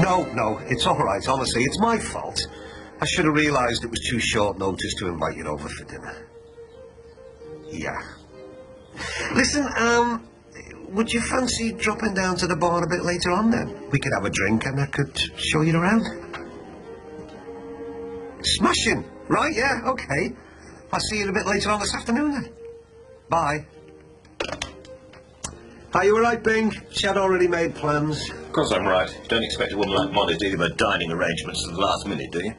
No, it's all right, honestly. It's my fault. I should have realised it was too short notice to invite you over for dinner. Yeah. Listen, would you fancy dropping down to the bar a bit later on then? We could have a drink and I could show you around. Smashing! Right, yeah, okay. I'll see you a bit later on this afternoon then. Bye. Are you alright, Bing? She had already made plans. Of course I'm right. Don't expect a woman like Molly to give her dining arrangements at the last minute, do you?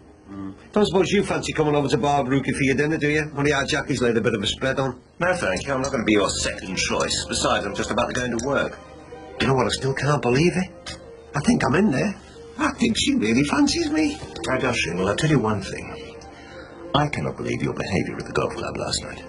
Don't suppose you fancy coming over to Brookside for your dinner, do you? Only our Jackie's laid a bit of a spread on. No, thank you. I'm not going to be your second choice. Besides, I'm just about to go into work. You know what? I still can't believe it. I think I'm in there. I think she really fancies me. Oh, does she? Well, I'll tell you one thing. I cannot believe your behaviour at the golf club last night.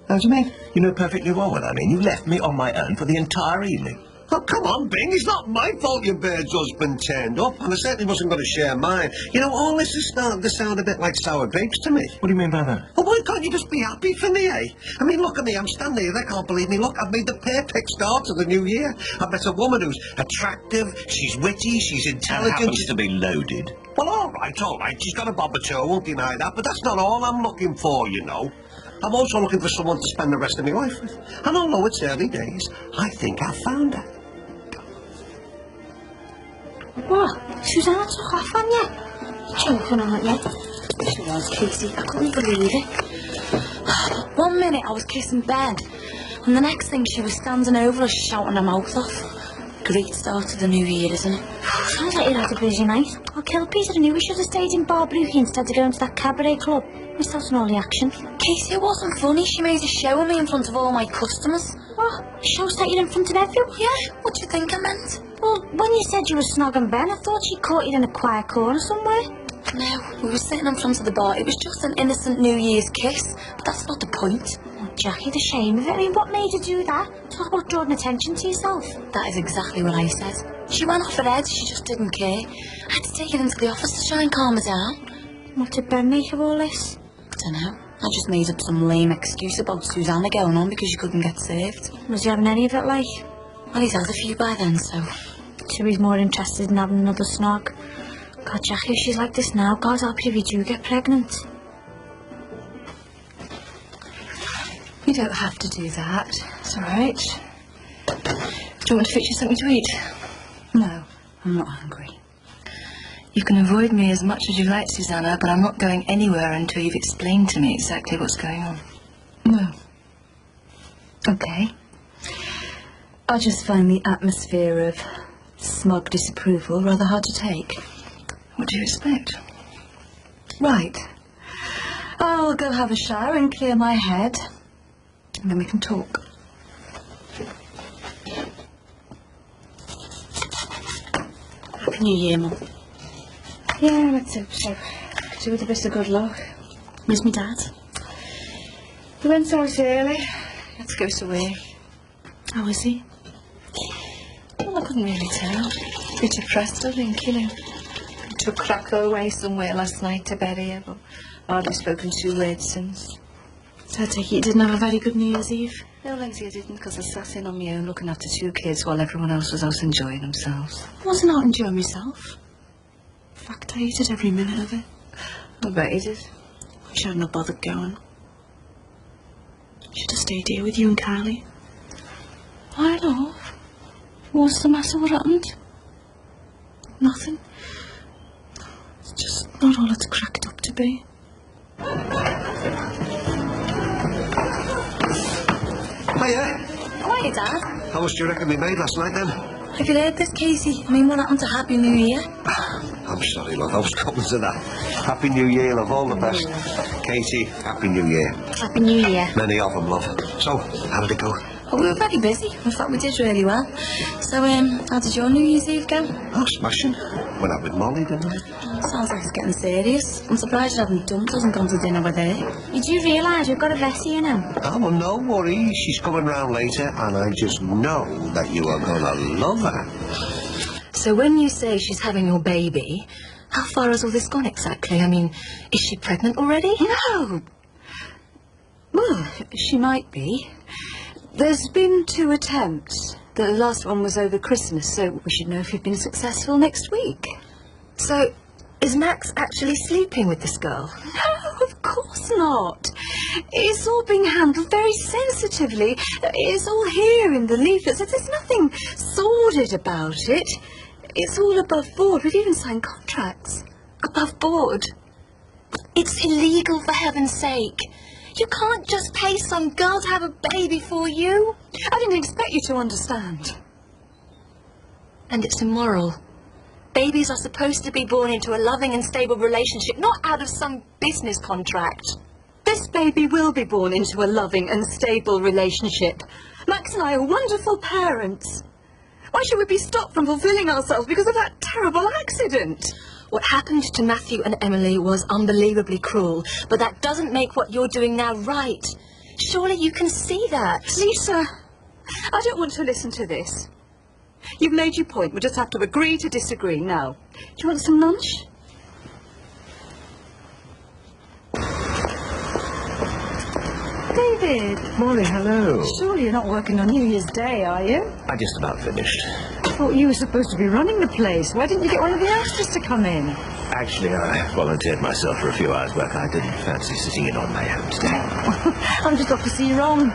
How do you mean? You know perfectly well what I mean. You left me on my own for the entire evening. Oh, come on, Bing. It's not my fault your bird's husband turned up, and I certainly wasn't going to share mine. You know, all this is starting to sound a bit like sour grapes to me. What do you mean by that? Well, why can't you just be happy for me, eh? I mean, look at me. I'm standing here. They can't believe me. Look, I've made the perfect start to the new year. I've met a woman who's attractive, she's witty, she's intelligent. And happens to be loaded. Well, all right. She's got a bob or two, I won't deny that, but that's not all I'm looking for, you know. I'm also looking for someone to spend the rest of my life with. And although it's early days, I think I've found her. What? Susannah took off on you? You're joking, aren't you? She was, Casey. I couldn't believe it. 1 minute I was kissing Ben, and the next thing she was standing over us shouting her mouth off. Great start to the new year, isn't it? Sounds like you had a busy night. I'll kill Peter and you. We should have stayed in Brookside instead of going to that cabaret club. Missed out on all the action. Casey, it wasn't funny. She made a show of me in front of all my customers. What? A show set you in front of everyone? Yeah. What do you think I meant? Well, when you said you were snogging Ben, I thought she caught you in a quiet corner somewhere. No, we were sitting in front of the bar. It was just an innocent New Year's kiss. But that's not the point. Oh, Jackie, the shame of it. I mean, what made you do that? Talk about drawing attention to yourself. That is exactly what I said. She went off her head. She just didn't care. I had to take her into the office to try and calm her down. What did Ben make of all this? I don't know. I just made up some lame excuse about Susannah going on because she couldn't get served. Was he having any of it, like? Well, he's had a few by then, so he's more interested in having another snog. God, Jackie, if she's like this now, God help you if you do get pregnant. You don't have to do that. It's all right. Do you want to fix you something to eat? No, I'm not hungry. You can avoid me as much as you like, Susannah, but I'm not going anywhere until you've explained to me exactly what's going on. No. Okay. I just find the atmosphere of smug disapproval rather hard to take. What do you expect? Right. I'll go have a shower and clear my head, and then we can talk. Happy New Year, Mum. Yeah, let's hope so. Could do with a bit of good luck. Where's my dad? He went out early. Let's go to where? How is he? Well, I couldn't really tell. A bit depressed, I think, you know. He took Cracker away somewhere last night to bury her, but hardly spoken 2 words since. So I take it you didn't have a very good New Year's Eve? No, Lindsay, I didn't, because I sat in on my own looking after 2 kids while everyone else was out enjoying themselves. I wasn't out enjoying myself. In fact, I hated every minute of it. I bet you did. Wish I hadn't bothered going. Should have stayed here with you and Kylie. Why, love? What's the matter? What happened? Nothing. It's just not all it's cracked up to be. Hiya. Hiya, Dad. How much do you reckon we made last night, then? Have you heard this, Casey? I mean, what happened to Happy New Year? I'm sorry, love. I was coming to that. Happy New Year, love. All the best. Katie, Happy New Year. Happy New Year. Many of them, love. So, how did it go? Oh, we were very busy. In fact, we did really well. So, how did your New Year's Eve go? Oh, smashing. Went out with Molly, didn't I? Sounds like it's getting serious. I'm surprised you haven't dumped us and gone to dinner with her. Did you realise we've got a Vessie in him? Oh, well, no worries. She's coming round later, and I just know that you are going to love her. So when you say she's having your baby, how far has all this gone exactly? I mean, is she pregnant already? No. Well, she might be. There's been 2 attempts. The last one was over Christmas, so we should know if you've been successful next week. So, is Max actually sleeping with this girl? No, of course not. It's all being handled very sensitively. It's all here in the leaflets. There's nothing sordid about it. It's all above board. We've even signed contracts. Above board. It's illegal, for heaven's sake. You can't just pay some girl to have a baby for you. I didn't expect you to understand. And it's immoral. Babies are supposed to be born into a loving and stable relationship, not out of some business contract. This baby will be born into a loving and stable relationship. Max and I are wonderful parents. Why should we be stopped from fulfilling ourselves because of that terrible accident? What happened to Matthew and Emily was unbelievably cruel, but that doesn't make what you're doing now right. Surely you can see that. Lisa, I don't want to listen to this. You've made your point. We'll just have to agree to disagree now. Do you want some lunch? David. Molly, hello. Surely you're not working on New Year's Day, are you? I just about finished. I thought you were supposed to be running the place. Why didn't you get one of the extras to come in? Actually, I volunteered myself for a few hours' work. I didn't fancy sitting in on my own today. I'm just off to see Ron.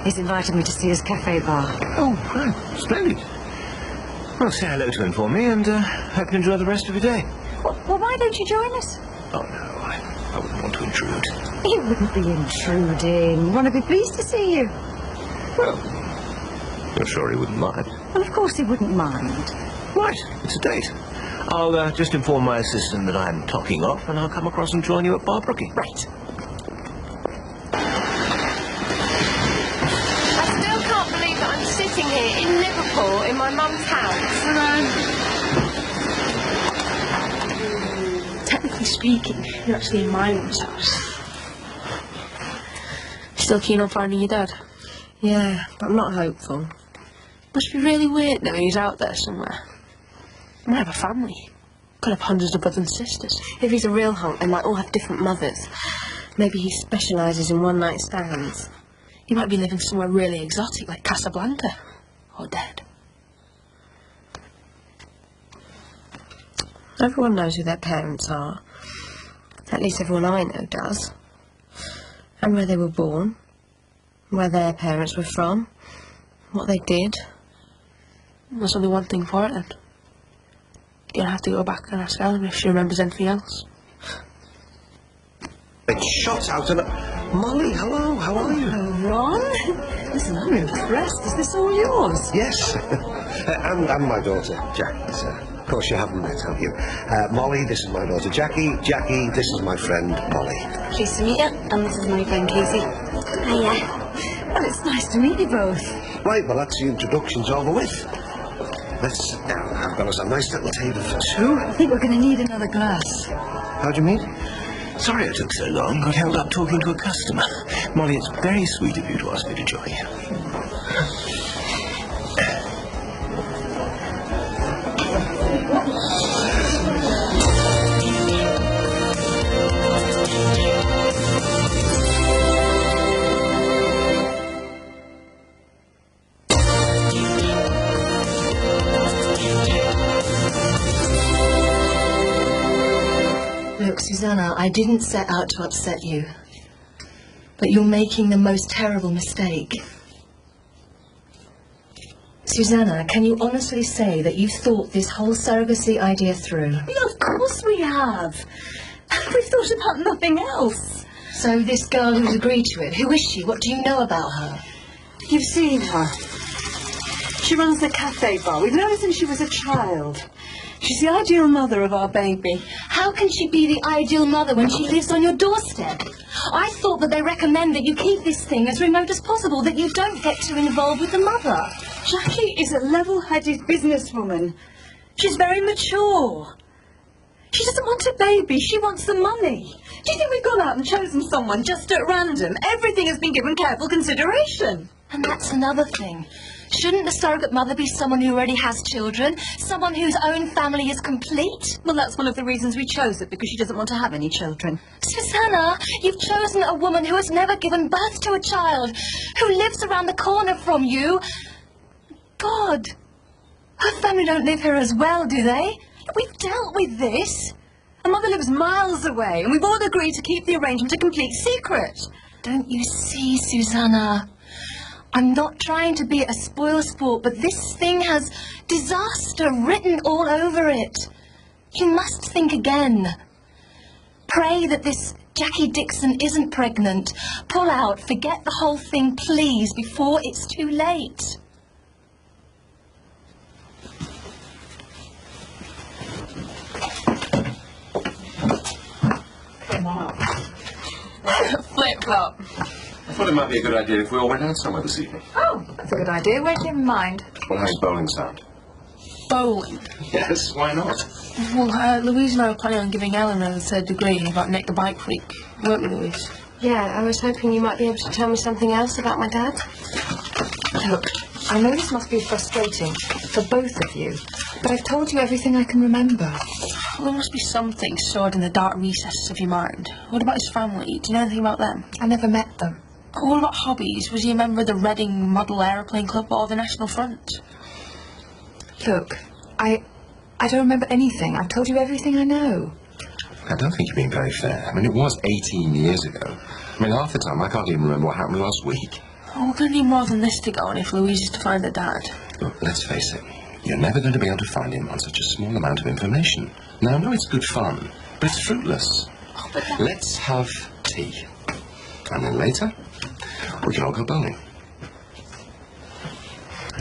He's invited me to see his cafe bar. Oh, right. Splendid. Well, say hello to him for me, and hope you enjoy the rest of your day. Well, why don't you join us? Oh, no, I wouldn't want to intrude. You wouldn't be intruding. Ron would be pleased to see you. Well, you're sure he wouldn't mind? Well, of course he wouldn't mind. Right, it's a date. I'll just inform my assistant that I'm tocking off, and I'll come across and join you at Bar Brookie. Right. I still can't believe that I'm sitting here in Liverpool in my mum's house. Technically speaking, you're actually in my mum's house. Still keen on finding your dad? Yeah, but I'm not hopeful. Must be really weird knowing he's out there somewhere. He might have a family. Could have hundreds of brothers and sisters. If he's a real hunk, they might all have different mothers. Maybe he specialises in one-night stands. He might be living somewhere really exotic, like Casablanca. Or dead. Everyone knows who their parents are. At least everyone I know does. And where they were born. Where their parents were from. What they did. There's only one thing for it, then. You don't have to go back and ask Eleanor if she remembers anything else. It's shot out and... Molly, hello, how are you? Oh, Ron? Listen, I'm impressed. Is this all yours? Yes. and my daughter, Jackie. Of course you haven't met, have you? Molly, this is my daughter, Jackie. Jackie, this is my friend, Molly. Pleased to meet you. And this is my friend, Casey. Hiya. Well, it's nice to meet you both. Right, well, that's the introductions over with. Let's sit down. I've got us a nice little table for two. I think we're going to need another glass. How do you mean? Sorry it took so long. Got held up talking to a customer. Molly, it's very sweet of you to ask me to join you. Look, Susannah, I didn't set out to upset you. But you're making the most terrible mistake. Susannah, can you honestly say that you've thought this whole surrogacy idea through? Yeah, of course we have. We've thought about nothing else. So this girl who's agreed to it, who is she? What do you know about her? You've seen her. She runs the cafe bar. We've known her since she was a child. She's the ideal mother of our baby. How can she be the ideal mother when she lives on your doorstep? I thought that they recommend that you keep this thing as remote as possible, that you don't get too involved with the mother. Jackie is a level-headed businesswoman. She's very mature. She doesn't want a baby, she wants the money. Do you think we've gone out and chosen someone just at random? Everything has been given careful consideration. And that's another thing. Shouldn't the surrogate mother be someone who already has children? Someone whose own family is complete? Well, that's one of the reasons we chose it, because she doesn't want to have any children. Susannah, you've chosen a woman who has never given birth to a child, who lives around the corner from you. God! Her family don't live here as well, do they? We've dealt with this. Her mother lives miles away, and we've all agreed to keep the arrangement a complete secret. Don't you see, Susannah? I'm not trying to be a spoilsport, but this thing has disaster written all over it. You must think again. Pray that this Jackie Dixon isn't pregnant. Pull out, forget the whole thing, please, before it's too late. Flip-flop. I thought it might be a good idea if we all went out somewhere this evening. Oh, that's a good idea. Where'd you have in mind? Well, how's bowling sound? Bowling? Yes, why not? Well, Louise and I were planning on giving Eleanor the third degree about Nick the Bike Freak. Weren't we, Louise? Yeah, I was hoping you might be able to tell me something else about my dad. Look, I know this must be frustrating for both of you, but I've told you everything I can remember. Well, there must be something stored in the dark recesses of your mind. What about his family? Do you know anything about them? I never met them. What about hobbies? Was he a member of the Reading Model Aeroplane Club or the National Front? Look, I don't remember anything. I've told you everything I know. I don't think you're being very fair. I mean, it was 18 years ago. I mean, half the time I can't even remember what happened last week. Oh, we're going to need more than this to go on if Louise is to find her dad. Look, let's face it. You're never going to be able to find him on such a small amount of information. Now, I know it's good fun, but it's fruitless. Oh, but Let's have tea. And then later, we can all go bowling.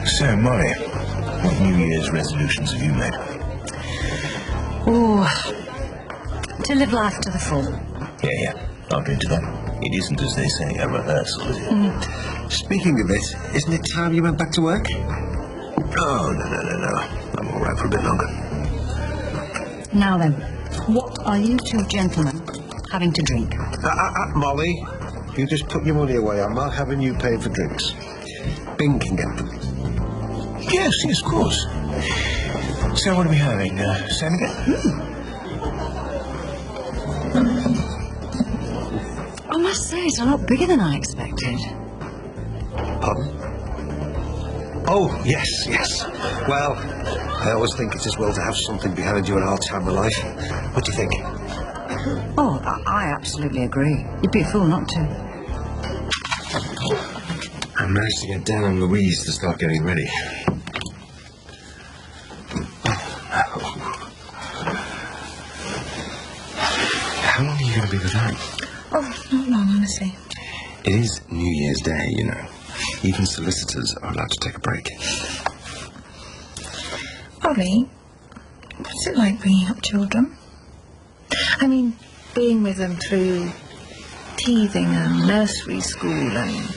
So, Molly, what New Year's resolutions have you made? Oh, to live life to the full. Yeah, I'll drink to that. It isn't, as they say, a rehearsal, is it? Speaking of it, isn't it time you went back to work? Oh, no. I'm all right for a bit longer. Now then, what are you two gentlemen having to drink? Molly, you just put your money away. I'm not having you paying for drinks. Bing can get them. Yes, of course. So what are we having? Same again? I must say, it's a lot bigger than I expected. Pardon? Oh, yes. Well, I always think it's as well to have something behind you in our time of life. What do you think? Oh, I absolutely agree. You'd be a fool not to. I managed to get Dan and Louise to start getting ready. How long are you going to be with them? Oh, not long, honestly. It is New Year's Day, you know. Even solicitors are allowed to take a break. Ollie, what's it like bringing up children? I mean, being with them through teething and nursery school and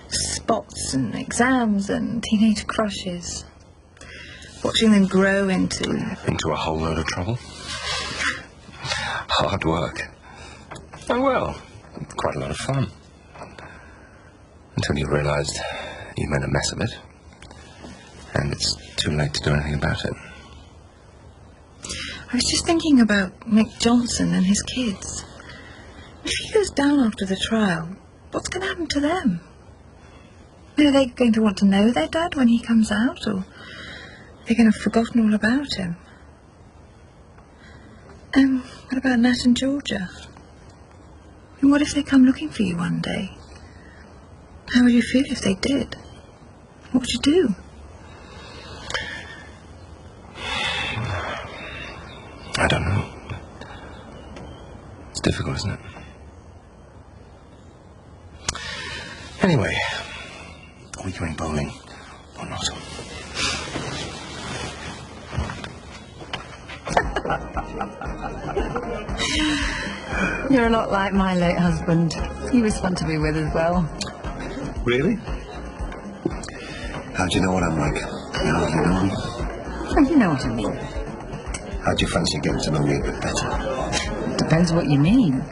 spots and exams and teenage crushes. Watching them grow into a whole load of trouble. Hard work. Oh well, quite a lot of fun. Until you realised you made a mess of it. And it's too late to do anything about it. I was just thinking about Nick Johnson and his kids. If he goes down after the trial, what's going to happen to them? Are they going to want to know their dad when he comes out, or are they going to have forgotten all about him? What about Nat and Georgia? And what if they come looking for you one day? How would you feel if they did? What would you do? I don't know. It's difficult, isn't it? Anyway, are we going bowling or not? You're not like my late husband. He was fun to be with as well. Really? How do you know what I'm like? You hardly know me. Oh, you know what I mean. How do you fancy getting to know me a bit better? Depends what you mean.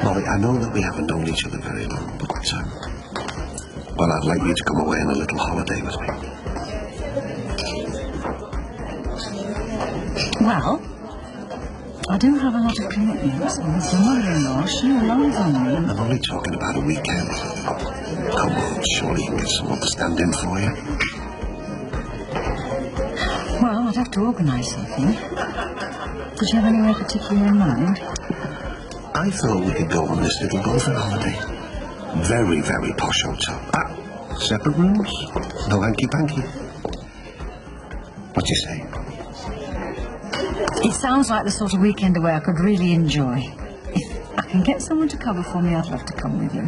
Molly, I know that we haven't known each other very long, but, well, I'd like you to come away on a little holiday with me. Well, I don't have a lot of commitments, and with your mother-in-law, she relies on me. I'm only talking about a weekend. Come on, surely you can get someone to stand in for you. Well, I'd have to organise something. Did you have anywhere particular in mind? I thought we could go on this little golfing holiday. Very, very posh hotel. Separate rooms, no hanky-panky. What do you say? It sounds like the sort of weekend away I could really enjoy. If I can get someone to cover for me, I'd love to come with you.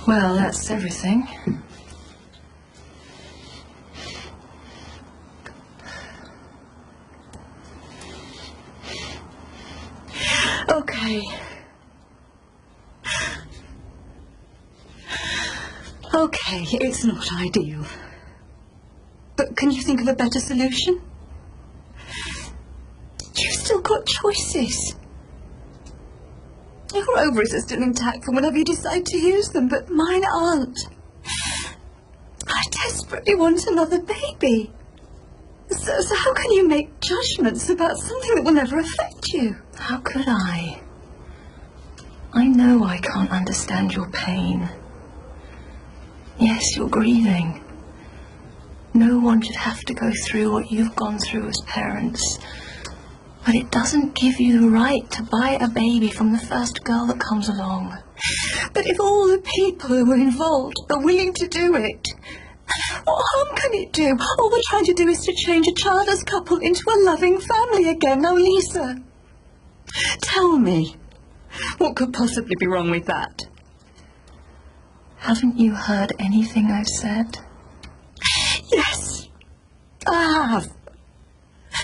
Well, that's everything. Okay. Okay, it's not ideal. But can you think of a better solution? You've still got choices. Your ovaries are still intact for whenever you decide to use them, but mine aren't. I desperately want another baby. So how can you make judgments about something that will never affect you? How could I? I know I can't understand your pain. Yes, you're grieving. No one should have to go through what you've gone through as parents. But it doesn't give you the right to buy a baby from the first girl that comes along. But if all the people who are involved are willing to do it, what harm can it do? All we're trying to do is to change a childless couple into a loving family again. Now, Lisa, tell me, what could possibly be wrong with that? Haven't you heard anything I've said? Yes, I have.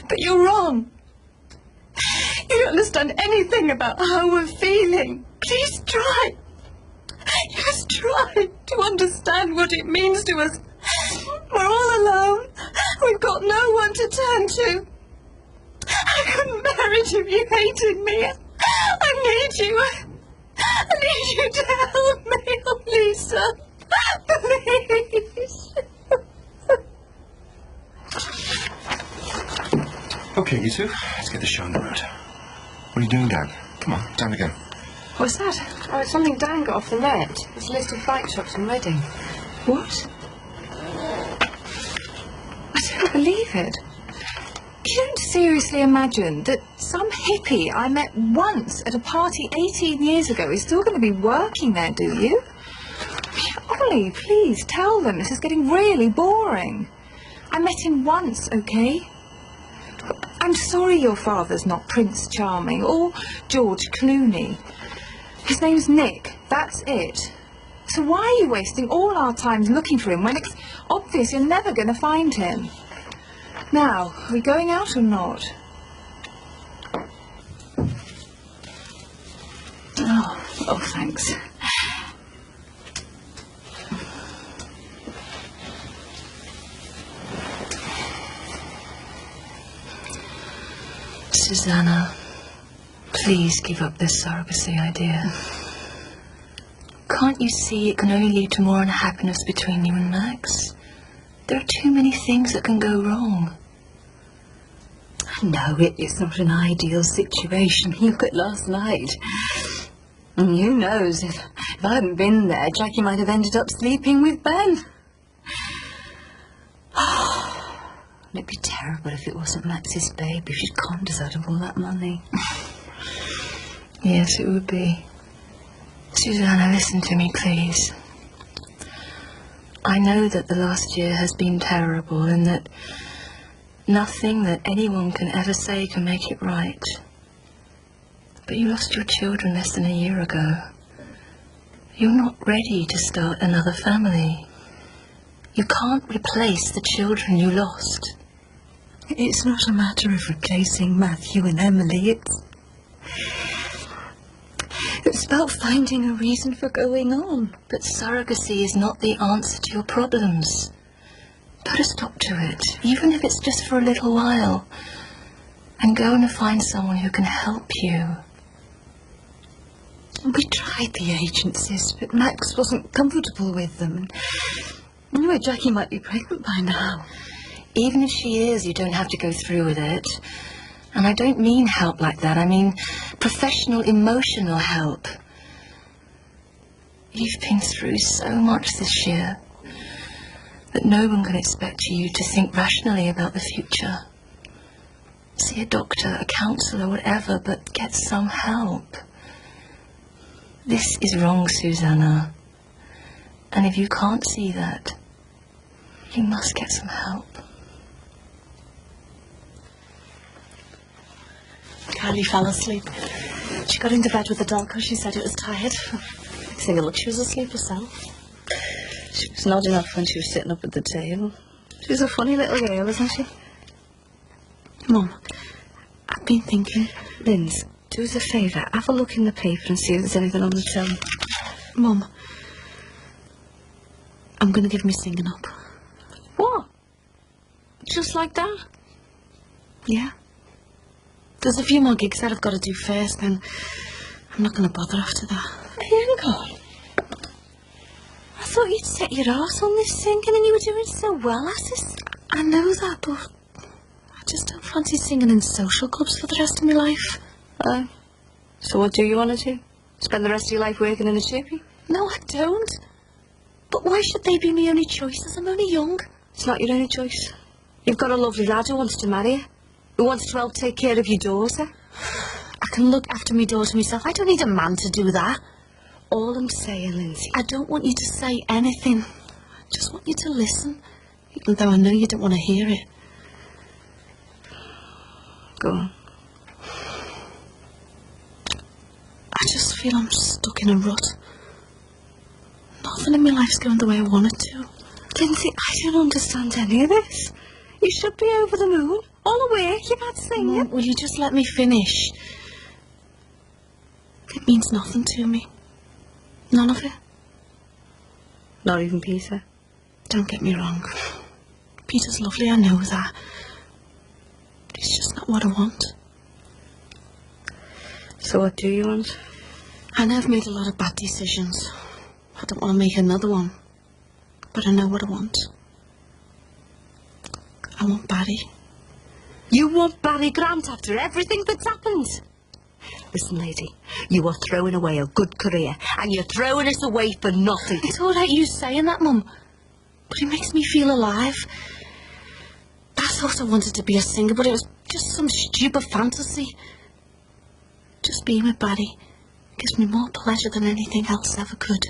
But you're wrong. You don't understand anything about how we're feeling. Please try. Just try to understand what it means to us. We're all alone. We've got no one to turn to. I couldn't bear it if you hated me. I need you. I need you to help me, oh, Lisa. Please. Okay, you two, let's get the show on the road. What are you doing, Dan? Come on, time to go. What's that? Oh, it's something Dan got off the net. It's a list of bike shops in Reading. What? I don't believe it. You don't seriously imagine that some hippie I met once at a party 18 years ago is still going to be working there, do you? Ollie, please tell them this is getting really boring. I met him once, okay? I'm sorry your father's not Prince Charming or George Clooney. His name's Nick, that's it. So why are you wasting all our time looking for him when it's obvious you're never going to find him? Now, are we going out or not? Oh, thanks. Susannah, please give up this surrogacy idea. Can't you see it can only lead to more unhappiness between you and Max? There are too many things that can go wrong. No, it's not an ideal situation. Look at last night. And who knows, if I hadn't been there, Jackie might have ended up sleeping with Ben. It'd be terrible if it wasn't Max's baby, if she'd conned us out of all that money. Yes, it would be. Susannah, listen to me, please. I know that the last year has been terrible and that nothing that anyone can ever say can make it right. But you lost your children less than a year ago. You're not ready to start another family. You can't replace the children you lost. It's not a matter of replacing Matthew and Emily. It's about finding a reason for going on. But surrogacy is not the answer to your problems. Put a stop to it, even if it's just for a little while. And go and find someone who can help you. We tried the agencies, but Max wasn't comfortable with them. And anyway, Jackie might be pregnant by now. Even if she is, you don't have to go through with it. And I don't mean help like that. I mean professional, emotional help. You've been through so much this year that no one can expect you to think rationally about the future. See a doctor, a counsellor, whatever, but get some help. This is wrong, Susannah. And if you can't see that, you must get some help. Kylie fell asleep. She got into bed with the dog because she said it was tired. Next thing I looked, she was asleep herself. She was nodding off when she was sitting up at the table. She's a funny little girl, isn't she? Mum, I've been thinking... Linz, do us a favour. Have a look in the paper and see if there's anything on the telly. Mum, I'm going to give me singing up. What? Just like that? Yeah. There's a few more gigs that I've got to do first, then I'm not going to bother after that. Hang on. I thought you'd set your arse on this singing and you were doing so well, Assis. I know that, but I just don't fancy singing in social clubs for the rest of my life. So what do you want to do? Spend the rest of your life working in a chippy? No, I don't. But why should they be my only choices? I'm only young. It's not your only choice. You've got a lovely lad who wants to marry you, who wants to help take care of your daughter. I can look after my daughter myself. I don't need a man to do that. All I'm saying, Lindsay... I don't want you to say anything. I just want you to listen, even though I know you don't want to hear it. Go on. I just feel I'm stuck in a rut. Nothing in my life's going the way I want it to. Lindsay, I don't understand any of this. You should be over the moon. All awake, you've had singing. Mum, will you just let me finish? It means nothing to me. None of it. Not even Peter? Don't get me wrong. Peter's lovely, I know that. But it's just not what I want. So what do you want? I know I've made a lot of bad decisions. I don't want to make another one. But I know what I want. I want Barry. You want Barry Grant after everything that's happened? Listen, lady, you are throwing away a good career, and you're throwing us away for nothing. It's all right you saying that, Mum, but it makes me feel alive. I thought I wanted to be a singer, but it was just some stupid fantasy. Just being with Barry gives me more pleasure than anything else ever could.